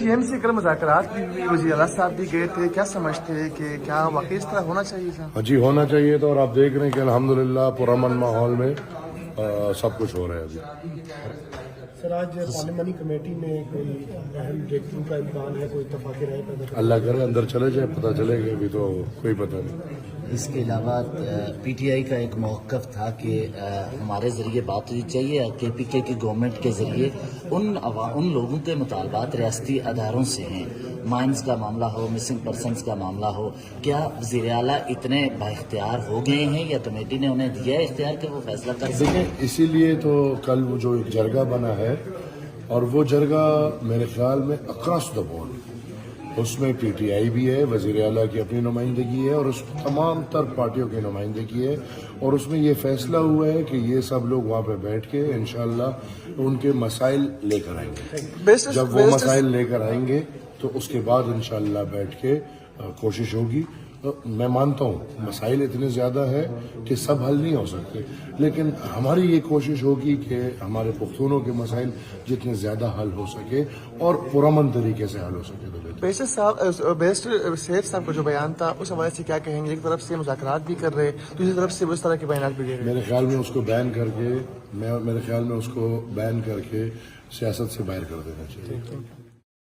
P M سے کل مذاکرات بھی ہوئی، وزیر اعلیٰ صاحب بھی گئے تھے، کیا سمجھتے ہیں کہ کیا واقعی اس طرح ہونا چاہیے تھا؟ جی ہونا چاہیے تھا، اور آپ دیکھ رہے ہیں کہ الحمدللہ پرامن ماحول میں سب کچھ ہو رہا ہے ابھی. سر آج پارلیمانی کمیٹی میں کوئی اہم بریک تھرو کا امکان ہے، کوئی اتفاق رائے پیدا کرنے؟ اللہ کرے اندر چلے جائے، پتہ چلے گا، ابھی تو کوئی پتہ نہیں. اس کے علاوہ پی ٹی آئی کا ایک موقف تھا کہ ہمارے ذریعے بات ہونی چاہیے، کے پی کے کی گورنمنٹ کے ذریعے ان لوگوں کے مطالبات ریاستی اداروں سے ہیں، مائنز کا معاملہ ہو، مسنگ پرسنز کا معاملہ ہو، کیا وزیر اعلیٰ اتنے بااختیار ہو گئے ہیں یا کمیٹی نے انہیں دیا ہے اختیار کہ وہ فیصلہ کر سکیں؟ دیکھیں، اسی لیے تو کل وہ جو ایک جرگہ بنا ہے، اور وہ جرگہ میرے خیال میں اکراس دا بورڈ، اس میں پی ٹی آئی بھی ہے، وزیر اعلیٰ کی اپنی نمائندگی ہے، اور اس تمام تر پارٹیوں کی نمائندگی ہے، اور اس میں یہ فیصلہ ہوا ہے کہ یہ سب لوگ وہاں پہ بیٹھ کے انشاءاللہ ان کے مسائل لے کر آئیں گے. جب وہ مسائل لے کر آئیں گے تو اس کے بعد انشاءاللہ بیٹھ کے کوشش ہوگی. میں مانتا ہوں مسائل اتنے زیادہ ہے کہ سب حل نہیں ہو سکتے، لیکن ہماری یہ کوشش ہوگی کہ ہمارے پختونوں کے مسائل جتنے زیادہ حل ہو سکے اور پرامن طریقے سے حل ہو سکے. بیرسٹر سیف صاحب کا جو بیان تھا اس حوالے سے کیا کہیں گے؟ ایک طرف سے مذاکرات بھی کر رہے، دوسری طرف سے وہ اس طرح کے بیانات بھی دے رہے. میرے خیال میں اس کو بین کر کے سیاست سے باہر کر دینا چاہیے.